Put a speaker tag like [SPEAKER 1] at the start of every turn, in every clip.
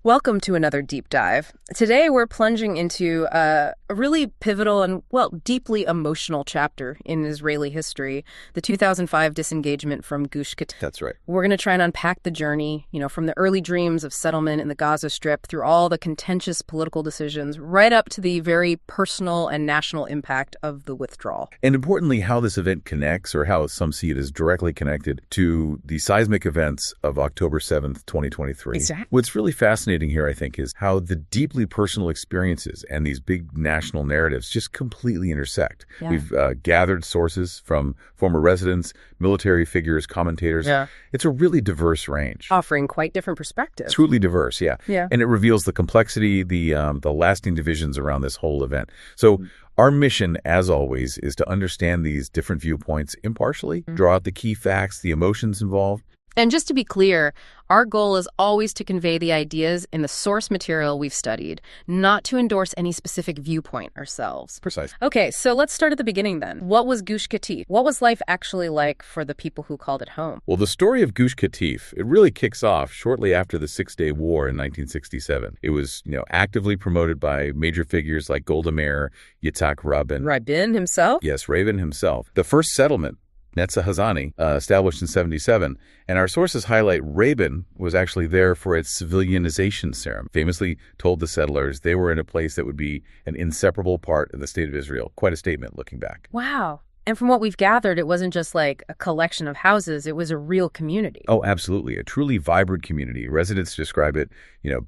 [SPEAKER 1] Welcome to another deep dive. Today we're plunging into a really pivotal and, well, deeply emotional chapter in Israeli history, the 2005 disengagement from Gush Katif.
[SPEAKER 2] That's right.
[SPEAKER 1] We're going to try and unpack the journey, from the early dreams of settlement in the Gaza Strip through all the contentious political decisions, right up to the very personal and national impact of the withdrawal.
[SPEAKER 2] And importantly, how this event connects, or how some see it as directly connected to the seismic events of October 7th, 2023.
[SPEAKER 1] Exactly.
[SPEAKER 2] What's really fascinating here, I think, is how the deeply personal experiences and these big national narratives just completely intersect.
[SPEAKER 1] Yeah.
[SPEAKER 2] We've gathered sources from former residents, military figures, commentators.
[SPEAKER 1] Yeah.
[SPEAKER 2] It's a really diverse range.
[SPEAKER 1] Offering quite different perspectives.
[SPEAKER 2] Truly diverse, yeah.
[SPEAKER 1] Yeah.
[SPEAKER 2] And it reveals the complexity, the lasting divisions around this whole event. So our mission, as always, is to understand these different viewpoints impartially, draw out the key facts, the emotions involved.
[SPEAKER 1] And just to be clear, our goal is always to convey the ideas in the source material we've studied, not to endorse any specific viewpoint ourselves.
[SPEAKER 2] Precisely.
[SPEAKER 1] Okay, so let's start at the beginning then. What was Gush Katif? What was life actually like for the people who called it home?
[SPEAKER 2] Well, the story of Gush Katif, it really kicks off shortly after the Six-Day War in 1967. It was, actively promoted by major figures like Golda Meir, Yitzhak Rabin.
[SPEAKER 1] Rabin himself?
[SPEAKER 2] Yes, Rabin himself. The first settlement, Netzah Hazani, established in 1977, and our sources highlight Rabin was actually there for its civilianization ceremony, famously told the settlers they were in a place that would be an inseparable part of the state of Israel. Quite a statement looking back.
[SPEAKER 1] Wow. And from what we've gathered, it wasn't just like a collection of houses, it was a real community.
[SPEAKER 2] Oh, absolutely. A truly vibrant community. Residents describe it,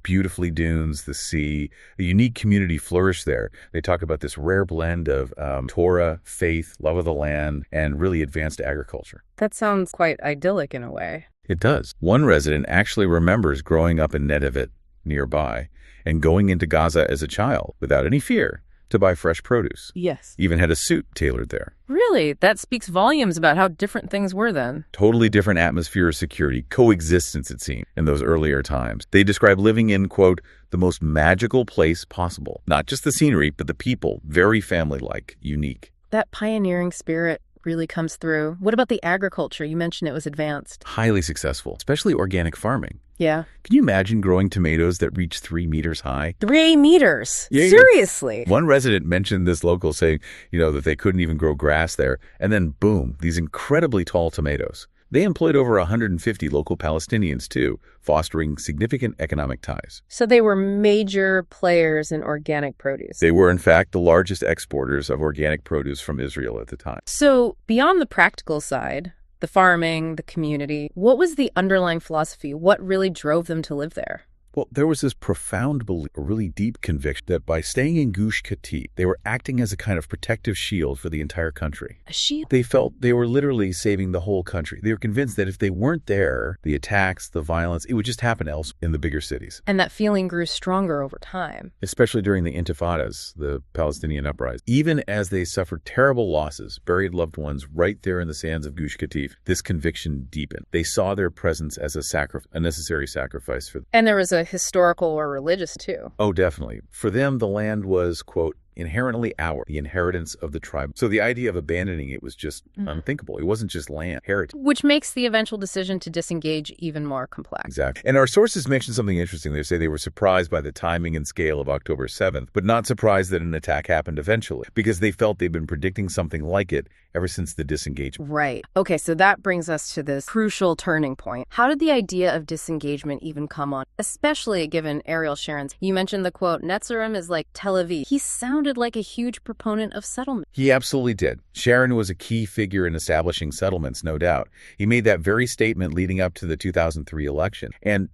[SPEAKER 2] beautifully dunes, the sea, a unique community flourished there. They talk about this rare blend of Torah, faith, love of the land, and really advanced agriculture.
[SPEAKER 1] That sounds quite idyllic in a way.
[SPEAKER 2] It does. One resident actually remembers growing up in Netivit nearby and going into Gaza as a child without any fear to buy fresh produce.
[SPEAKER 1] Yes.
[SPEAKER 2] Even had a suit tailored there.
[SPEAKER 1] Really? That speaks volumes about how different things were then.
[SPEAKER 2] Totally different atmosphere of security, coexistence, it seemed, in those earlier times. They describe living in, quote, the most magical place possible. Not just the scenery, but the people, very family-like, unique.
[SPEAKER 1] That pioneering spirit really comes through. What about the agriculture? You mentioned it was advanced.
[SPEAKER 2] Highly successful, especially organic farming.
[SPEAKER 1] Yeah.
[SPEAKER 2] Can you imagine growing tomatoes that reach 3 meters high?
[SPEAKER 1] 3 meters?
[SPEAKER 2] Yeah,
[SPEAKER 1] Seriously?
[SPEAKER 2] One resident mentioned this local saying, that they couldn't even grow grass there. And then, boom, these incredibly tall tomatoes. They employed over 150 local Palestinians, too, fostering significant economic ties.
[SPEAKER 1] So they were major players in organic produce.
[SPEAKER 2] They were, in fact, the largest exporters of organic produce from Israel at the time.
[SPEAKER 1] So beyond the practical side, the farming, the community, what was the underlying philosophy? What really drove them to live there?
[SPEAKER 2] Well, there was this profound belief, a really deep conviction that by staying in Gush Katif, they were acting as a kind of protective shield for the entire country.
[SPEAKER 1] A shield?
[SPEAKER 2] They felt they were literally saving the whole country. They were convinced that if they weren't there, the attacks, the violence, it would just happen else in the bigger cities.
[SPEAKER 1] And that feeling grew stronger over time.
[SPEAKER 2] Especially during the intifadas, the Palestinian uprising. Even as they suffered terrible losses, buried loved ones right there in the sands of Gush Katif, this conviction deepened. They saw their presence as a necessary sacrifice for them.
[SPEAKER 1] And there was a historical or religious too.
[SPEAKER 2] Oh, definitely. For them, the land was, quote, inherently ours, the inheritance of the tribe. So the idea of abandoning it was just unthinkable. It wasn't just land, heritage.
[SPEAKER 1] Which makes the eventual decision to disengage even more complex.
[SPEAKER 2] Exactly. And our sources mention something interesting. They say they were surprised by the timing and scale of October 7th, but not surprised that an attack happened eventually, because they felt they'd been predicting something like it ever since the disengagement.
[SPEAKER 1] Right. Okay, so that brings us to this crucial turning point. How did the idea of disengagement even come on, especially given Ariel Sharon's? You mentioned the quote, Netzarim is like Tel Aviv. He sounded like a huge proponent of settlement.
[SPEAKER 2] He absolutely did. Sharon was a key figure in establishing settlements, no doubt. He made that very statement leading up to the 2003 election. And,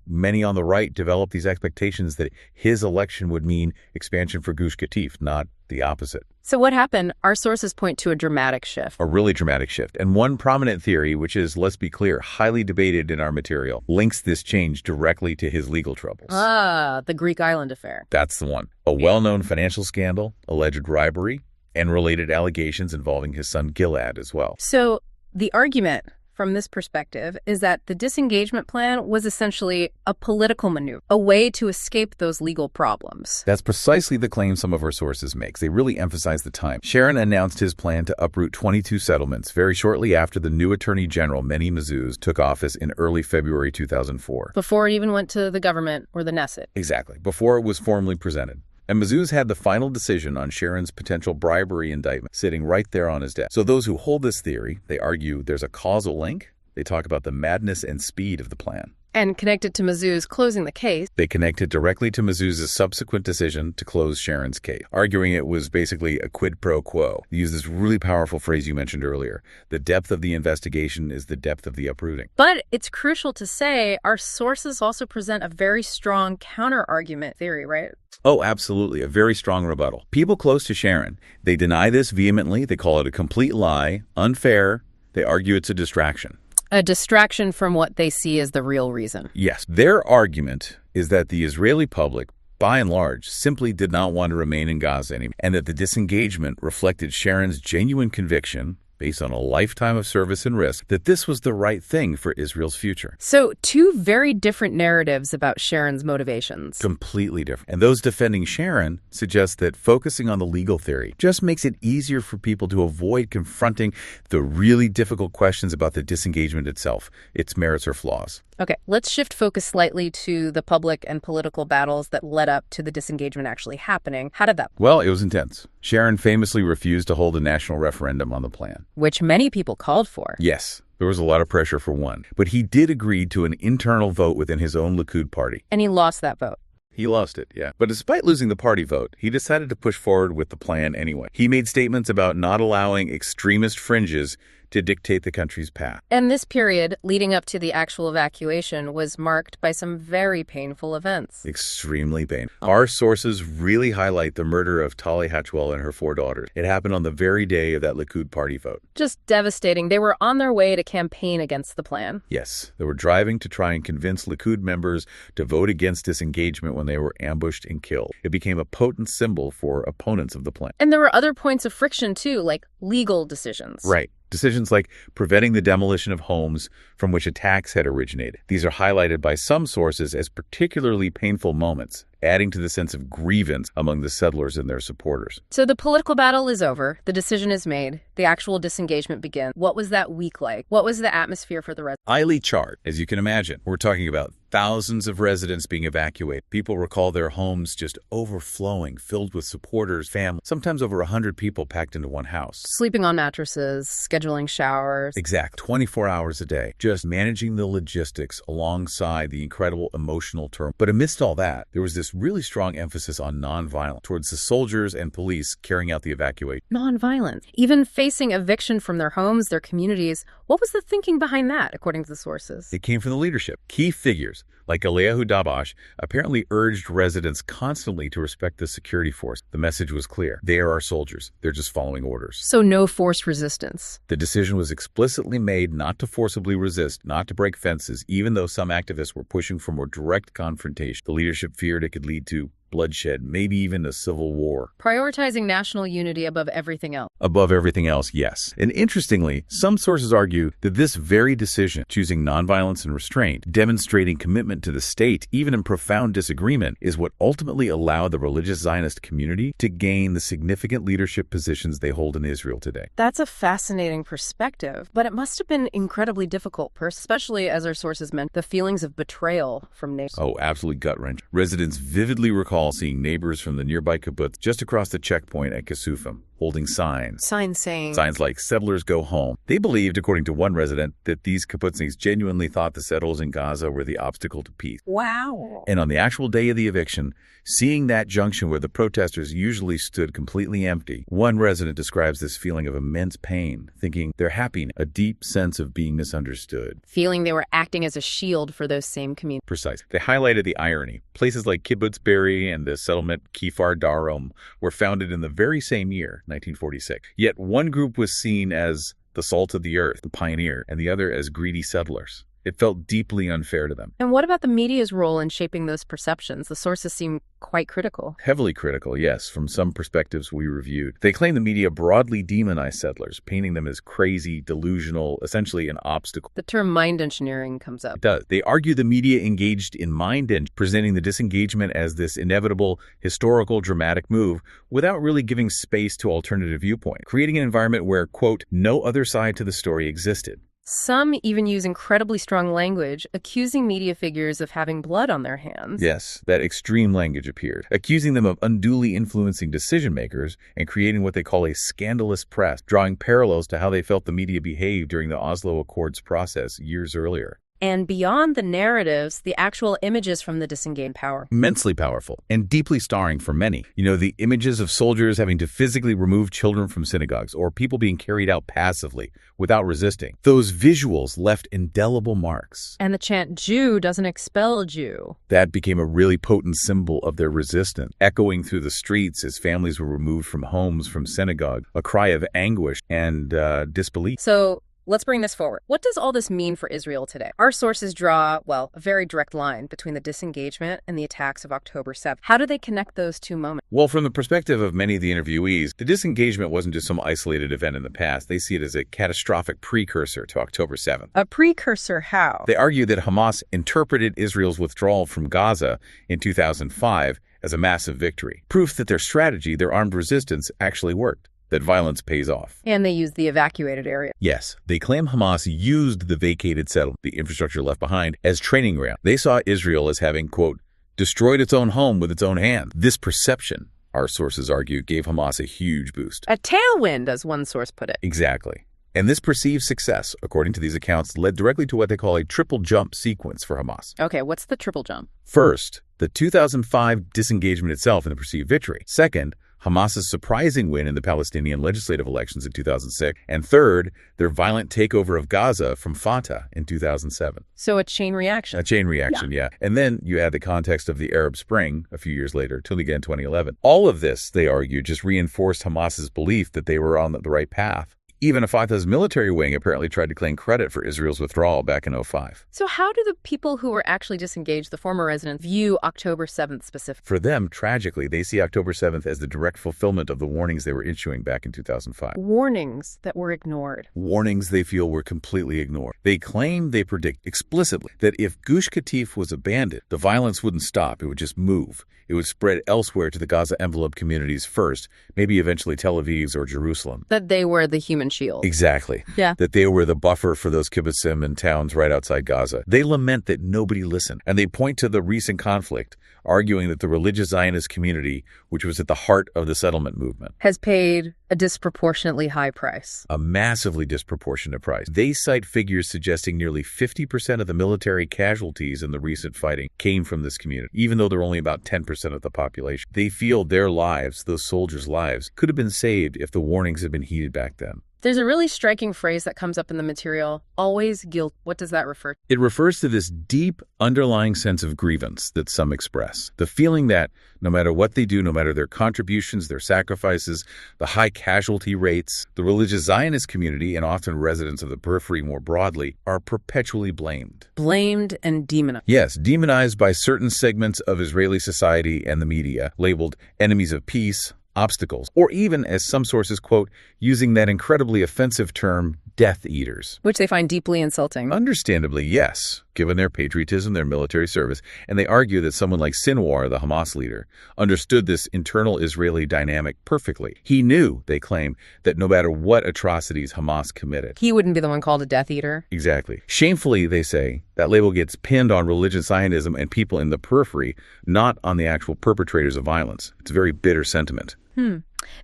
[SPEAKER 2] many on the right developed these expectations that his election would mean expansion for Gush Katif, not the opposite.
[SPEAKER 1] So what happened? Our sources point to a dramatic shift.
[SPEAKER 2] A really dramatic shift. And one prominent theory, which is, let's be clear, highly debated in our material, links this change directly to his legal troubles.
[SPEAKER 1] Ah, the Greek island affair.
[SPEAKER 2] That's the one. A well-known financial scandal, alleged bribery, and related allegations involving his son Gilad as well.
[SPEAKER 1] So the argument from this perspective is that the disengagement plan was essentially a political maneuver, a way to escape those legal problems.
[SPEAKER 2] That's precisely the claim some of our sources make. They really emphasize the time. Sharon announced his plan to uproot 22 settlements very shortly after the new Attorney General, Meni Mazuz, took office in early February 2004.
[SPEAKER 1] Before it even went to the government or the Knesset.
[SPEAKER 2] Exactly, before it was formally presented. And Mazuz had the final decision on Sharon's potential bribery indictment sitting right there on his desk. So those who hold this theory, they argue there's a causal link. They talk about the madness and speed of the plan.
[SPEAKER 1] And connected to Mazuz closing the case.
[SPEAKER 2] They connect it directly to Mazuz's subsequent decision to close Sharon's case, arguing it was basically a quid pro quo. They use this really powerful phrase you mentioned earlier. The depth of the investigation is the depth of the uprooting.
[SPEAKER 1] But it's crucial to say our sources also present a very strong counter-argument theory, right?
[SPEAKER 2] Oh, absolutely. A very strong rebuttal. People close to Sharon, they deny this vehemently. They call it a complete lie, unfair. They argue it's a distraction.
[SPEAKER 1] A distraction from what they see as the real reason.
[SPEAKER 2] Yes. Their argument is that the Israeli public, by and large, simply did not want to remain in Gaza anymore, and that the disengagement reflected Sharon's genuine conviction, based on a lifetime of service and risk, that this was the right thing for Israel's future.
[SPEAKER 1] So, two very different narratives about Sharon's motivations.
[SPEAKER 2] Completely different. And those defending Sharon suggest that focusing on the legal theory just makes it easier for people to avoid confronting the really difficult questions about the disengagement itself, its merits or flaws.
[SPEAKER 1] Okay, let's shift focus slightly to the public and political battles that led up to the disengagement actually happening. How did that?
[SPEAKER 2] Well, it was intense. Sharon famously refused to hold a national referendum on the plan.
[SPEAKER 1] Which many people called for.
[SPEAKER 2] Yes, there was a lot of pressure for one. But he did agree to an internal vote within his own Likud party.
[SPEAKER 1] And he lost that vote.
[SPEAKER 2] He lost it, yeah. But despite losing the party vote, he decided to push forward with the plan anyway. He made statements about not allowing extremist fringes to dictate the country's path.
[SPEAKER 1] And this period, leading up to the actual evacuation, was marked by some very painful events.
[SPEAKER 2] Extremely painful. Our sources really highlight the murder of Tali Hatchwell and her 4 daughters. It happened on the very day of that Likud party vote.
[SPEAKER 1] Just devastating. They were on their way to campaign against the plan.
[SPEAKER 2] Yes, they were driving to try and convince Likud members to vote against disengagement when they were ambushed and killed. It became a potent symbol for opponents of the plan.
[SPEAKER 1] And there were other points of friction, too, like legal decisions.
[SPEAKER 2] Right. Decisions like preventing the demolition of homes from which attacks had originated. These are highlighted by some sources as particularly painful moments, adding to the sense of grievance among the settlers and their supporters.
[SPEAKER 1] So the political battle is over. The decision is made. The actual disengagement begins. What was that week like? What was the atmosphere for the residents?
[SPEAKER 2] Highly charged, as you can imagine. We're talking about thousands of residents being evacuated. People recall their homes just overflowing, filled with supporters, families, sometimes over 100 people packed into one house.
[SPEAKER 1] Sleeping on mattresses, scheduling showers.
[SPEAKER 2] Exact. 24 hours a day. Just managing the logistics alongside the incredible emotional turmoil. But amidst all that, there was this really strong emphasis on nonviolence towards the soldiers and police carrying out the evacuation.
[SPEAKER 1] Nonviolence. Even facing eviction from their homes, their communities. What was the thinking behind that, according to the sources?
[SPEAKER 2] It came from the leadership. Key figures like Eliyahu Dabash apparently urged residents constantly to respect the security force. The message was clear. They are our soldiers. They're just following orders.
[SPEAKER 1] So no forced resistance.
[SPEAKER 2] The decision was explicitly made not to forcibly resist, not to break fences, even though some activists were pushing for more direct confrontation. The leadership feared it could lead to bloodshed, maybe even a civil war.
[SPEAKER 1] Prioritizing national unity above everything else.
[SPEAKER 2] Above everything else, yes. And interestingly, some sources argue that this very decision, choosing nonviolence and restraint, demonstrating commitment to the state, even in profound disagreement, is what ultimately allowed the religious Zionist community to gain the significant leadership positions they hold in Israel today.
[SPEAKER 1] That's a fascinating perspective, but it must have been incredibly difficult, especially, as our sources meant, the feelings of betrayal from neighbors.
[SPEAKER 2] Oh, absolutely gut-wrenching. Residents vividly recall seeing neighbors from the nearby kibbutz just across the checkpoint at Kasufim, holding signs. Signs like "Settlers Go Home." They believed, according to one resident, that these kibbutzniks genuinely thought the settlers in Gaza were the obstacle to peace.
[SPEAKER 1] Wow.
[SPEAKER 2] And on the actual day of the eviction, seeing that junction where the protesters usually stood completely empty, one resident describes this feeling of immense pain, thinking they're happy, a deep sense of being misunderstood.
[SPEAKER 1] Feeling they were acting as a shield for those same communities.
[SPEAKER 2] Precise. They highlighted the irony. Places like Kibbutz Be'eri and the settlement Kfar Darom were founded in the very same year, 1946. Yet one group was seen as the salt of the earth, the pioneer, and the other as greedy settlers. It felt deeply unfair to them.
[SPEAKER 1] And what about the media's role in shaping those perceptions? The sources seem quite critical.
[SPEAKER 2] Heavily critical, yes, from some perspectives we reviewed. They claim the media broadly demonized settlers, painting them as crazy, delusional, essentially an obstacle.
[SPEAKER 1] The term mind engineering comes up.
[SPEAKER 2] It does. They argue the media engaged in mind and presenting the disengagement as this inevitable, historical, dramatic move without really giving space to alternative viewpoint, creating an environment where, quote, no other side to the story existed.
[SPEAKER 1] Some even use incredibly strong language, accusing media figures of having blood on their hands.
[SPEAKER 2] Yes, that extreme language appeared, accusing them of unduly influencing decision-makers and creating what they call a scandalous press, drawing parallels to how they felt the media behaved during the Oslo Accords process years earlier.
[SPEAKER 1] And beyond the narratives, the actual images from the disengaged power.
[SPEAKER 2] Immensely powerful and deeply starring for many. You know, the images of soldiers having to physically remove children from synagogues or people being carried out passively without resisting. Those visuals left indelible marks.
[SPEAKER 1] And the chant, Jew doesn't expel Jew.
[SPEAKER 2] That became a really potent symbol of their resistance, echoing through the streets as families were removed from homes, from synagogue, a cry of anguish and disbelief.
[SPEAKER 1] So let's bring this forward. What does all this mean for Israel today? Our sources draw, well, a very direct line between the disengagement and the attacks of October 7th. How do they connect those two moments?
[SPEAKER 2] Well, from the perspective of many of the interviewees, the disengagement wasn't just some isolated event in the past. They see it as a catastrophic precursor to October 7th.
[SPEAKER 1] A precursor how?
[SPEAKER 2] They argue that Hamas interpreted Israel's withdrawal from Gaza in 2005 as a massive victory. Proof that their strategy, their armed resistance, actually worked. That violence pays off.
[SPEAKER 1] And they use the evacuated area.
[SPEAKER 2] Yes, they claim Hamas used the vacated settlement, the infrastructure left behind, as training ground. They saw Israel as having, quote, destroyed its own home with its own hand. This perception, our sources argue, gave Hamas a huge boost.
[SPEAKER 1] A tailwind, as one source put it.
[SPEAKER 2] Exactly. And this perceived success, according to these accounts, led directly to what they call a triple jump sequence for Hamas.
[SPEAKER 1] Okay, what's the triple jump?
[SPEAKER 2] First, the 2005 disengagement itself and the perceived victory. Second, Hamas's surprising win in the Palestinian legislative elections in 2006. And third, their violent takeover of Gaza from Fatah in 2007.
[SPEAKER 1] So a chain reaction.
[SPEAKER 2] A chain reaction, yeah. And then you add the context of the Arab Spring a few years later, till again 2011. All of this, they argue, just reinforced Hamas's belief that they were on the right path. Even Fatah's military wing apparently tried to claim credit for Israel's withdrawal back in 2005.
[SPEAKER 1] So how do the people who were actually disengaged, the former residents, view October 7th specifically?
[SPEAKER 2] For them, tragically, they see October 7th as the direct fulfillment of the warnings they were issuing back in 2005.
[SPEAKER 1] Warnings that were ignored.
[SPEAKER 2] Warnings they feel were completely ignored. They claim, they predict explicitly that if Gush Katif was abandoned, the violence wouldn't stop, it would just move. It would spread elsewhere to the Gaza envelope communities first, maybe eventually Tel Aviv's or Jerusalem.
[SPEAKER 1] That they were the human shield.
[SPEAKER 2] Exactly.
[SPEAKER 1] Yeah.
[SPEAKER 2] That they were the buffer for those kibbutzim and towns right outside Gaza. They lament that nobody listened, and they point to the recent conflict, arguing that the religious Zionist community, which was at the heart of the settlement movement,
[SPEAKER 1] has paid a disproportionately high price.
[SPEAKER 2] A massively disproportionate price. They cite figures suggesting nearly 50% of the military casualties in the recent fighting came from this community, even though they're only about 10% of the population. They feel their lives, those soldiers' lives, could have been saved if the warnings had been heeded back then.
[SPEAKER 1] There's a really striking phrase that comes up in the material, always guilt. What does that refer to?
[SPEAKER 2] It refers to this deep underlying sense of grievance that some express. The feeling that no matter what they do, no matter their contributions, their sacrifices, the high casualty rates, the religious Zionist community, and often residents of the periphery more broadly, are perpetually blamed.
[SPEAKER 1] Blamed and demonized.
[SPEAKER 2] Yes, demonized by certain segments of Israeli society and the media, labeled enemies of peace, obstacles, or even, as some sources quote, using that incredibly offensive term, Death Eaters.
[SPEAKER 1] Which they find deeply insulting.
[SPEAKER 2] Understandably, yes, given their patriotism, their military service, and they argue that someone like Sinwar, the Hamas leader, understood this internal Israeli dynamic perfectly. He knew, they claim, that no matter what atrocities Hamas committed,
[SPEAKER 1] he wouldn't be the one called a Death Eater.
[SPEAKER 2] Exactly. Shamefully, they say, that label gets pinned on religious Zionism and people in the periphery, not on the actual perpetrators of violence. It's a very bitter sentiment.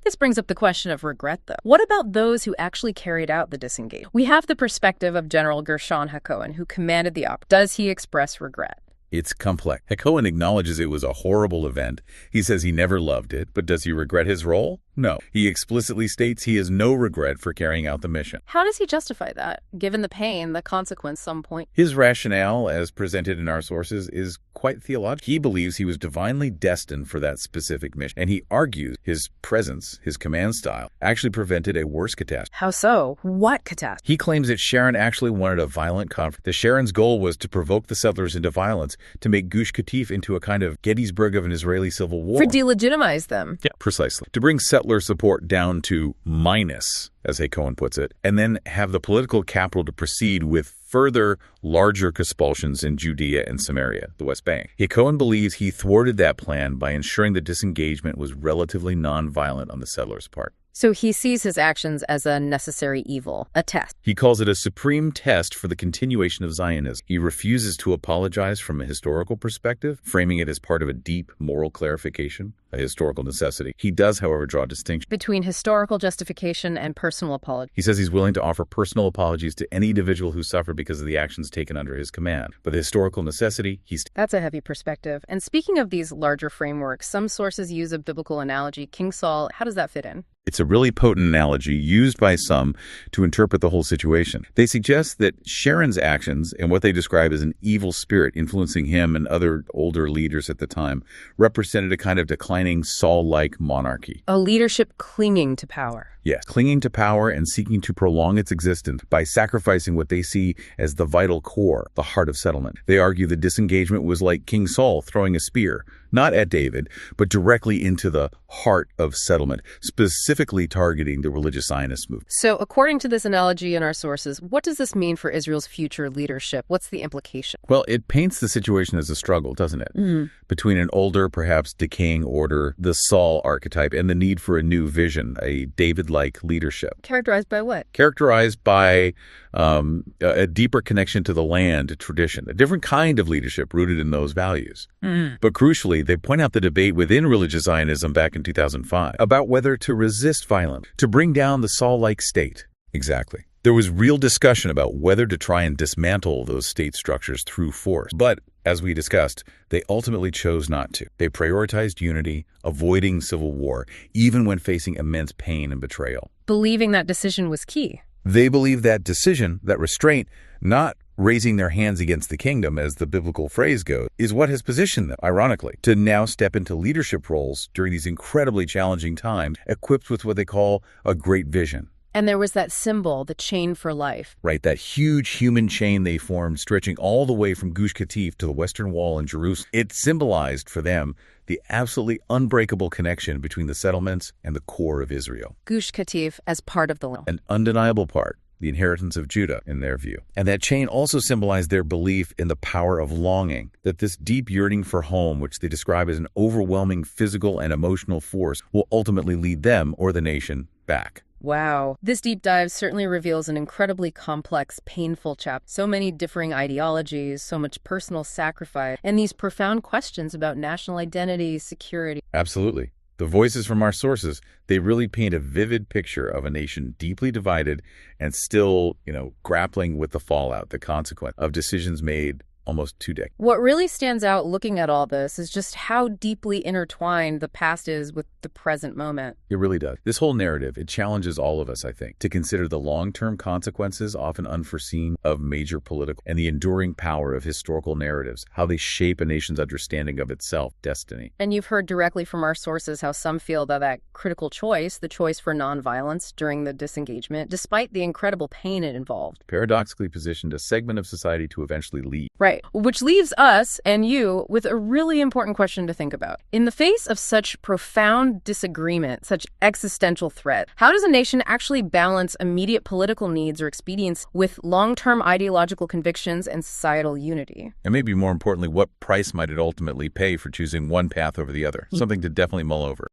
[SPEAKER 1] This brings up the question of regret, though. What about those who actually carried out the disengagement? We have the perspective of General Gershon Hacohen, who commanded the operation. Does he express regret?
[SPEAKER 2] It's complex. Hacohen acknowledges it was a horrible event. He says he never loved it, but does he regret his role? No. He explicitly states he has no regret for carrying out the mission.
[SPEAKER 1] How does he justify that, given the pain, the consequence, some point?
[SPEAKER 2] His rationale, as presented in our sources, is quite theological. He believes he was divinely destined for that specific mission, and he argues his presence, his command style, actually prevented a worse catastrophe.
[SPEAKER 1] How so? What catastrophe?
[SPEAKER 2] He claims that Sharon actually wanted a violent conflict. That Sharon's goal was to provoke the settlers into violence, to make Gush Katif into a kind of Gettysburg of an Israeli civil war.
[SPEAKER 1] For delegitimize them.
[SPEAKER 2] Yeah, precisely. To bring settler support down to minus, as Cohen puts it, and then have the political capital to proceed with further larger expulsions in Judea and Samaria, the West Bank. Cohen believes he thwarted that plan by ensuring that disengagement was relatively nonviolent on the settlers' part.
[SPEAKER 1] So he sees his actions as a necessary evil, a test.
[SPEAKER 2] He calls it a supreme test for the continuation of Zionism. He refuses to apologize from a historical perspective, framing it as part of a deep moral clarification, a historical necessity. He does, however, draw a distinction
[SPEAKER 1] between historical justification and personal apology.
[SPEAKER 2] He says he's willing to offer personal apologies to any individual who suffered because of the actions taken under his command. But the historical necessity, That's
[SPEAKER 1] a heavy perspective. And speaking of these larger frameworks, some sources use a biblical analogy. King Saul, how does that fit in?
[SPEAKER 2] It's a really potent analogy used by some to interpret the whole situation. They suggest that Sharon's actions and what they describe as an evil spirit influencing him and other older leaders at the time represented a kind of declining Saul-like monarchy.
[SPEAKER 1] A leadership clinging to power.
[SPEAKER 2] Yes, clinging to power and seeking to prolong its existence by sacrificing what they see as the vital core, the heart of settlement. They argue the disengagement was like King Saul throwing a spear, not at David, but directly into the heart of settlement, specifically targeting the religious Zionist movement.
[SPEAKER 1] So according to this analogy in our sources, what does this mean for Israel's future leadership? What's the implication?
[SPEAKER 2] Well, it paints the situation as a struggle, doesn't it? Between an older, perhaps decaying order, the Saul archetype, and the need for a new vision, a David-like leadership.
[SPEAKER 1] Characterized by what?
[SPEAKER 2] Characterized by a deeper connection to the land, tradition, a different kind of leadership rooted in those values. But crucially, they point out the debate within religious Zionism back in 2005 about whether to resist violence, to bring down the Saul-like state. Exactly. There was real discussion about whether to try and dismantle those state structures through force. But, as we discussed, they ultimately chose not to. They prioritized unity, avoiding civil war, even when facing immense pain and betrayal.
[SPEAKER 1] Believing that decision was key.
[SPEAKER 2] They believe that decision, that restraint, not raising their hands against the kingdom, as the biblical phrase goes, is what has positioned them, ironically, to now step into leadership roles during these incredibly challenging times, equipped with what they call a great vision.
[SPEAKER 1] And there was that symbol, the chain for life.
[SPEAKER 2] Right, that huge human chain they formed, stretching all the way from Gush Katif to the Western Wall in Jerusalem. It symbolized for them the absolutely unbreakable connection between the settlements and the core of Israel.
[SPEAKER 1] Gush Katif as part of the land.
[SPEAKER 2] An undeniable part, the inheritance of Judah, in their view. And that chain also symbolized their belief in the power of longing, that this deep yearning for home, which they describe as an overwhelming physical and emotional force, will ultimately lead them, or the nation, back.
[SPEAKER 1] Wow. This deep dive certainly reveals an incredibly complex, painful chapter. So many differing ideologies, so much personal sacrifice, and these profound questions about national identity, security.
[SPEAKER 2] Absolutely. The voices from our sources, they really paint a vivid picture of a nation deeply divided and still, grappling with the fallout, the consequence of decisions made almost 2 decades.
[SPEAKER 1] What really stands out looking at all this is just how deeply intertwined the past is with the present moment.
[SPEAKER 2] It really does. This whole narrative, it challenges all of us, I think, to consider the long-term consequences, often unforeseen, of major political and the enduring power of historical narratives, how they shape a nation's understanding of itself, destiny.
[SPEAKER 1] And you've heard directly from our sources how some feel that critical choice, the choice for nonviolence during the disengagement, despite the incredible pain it involved,
[SPEAKER 2] paradoxically positioned a segment of society to eventually lead.
[SPEAKER 1] Right. Which leaves us and you with a really important question to think about. In the face of such profound disagreement, such existential threat, how does a nation actually balance immediate political needs or expedience with long-term ideological convictions and societal unity?
[SPEAKER 2] And maybe more importantly, what price might it ultimately pay for choosing one path over the other? Something to definitely mull over.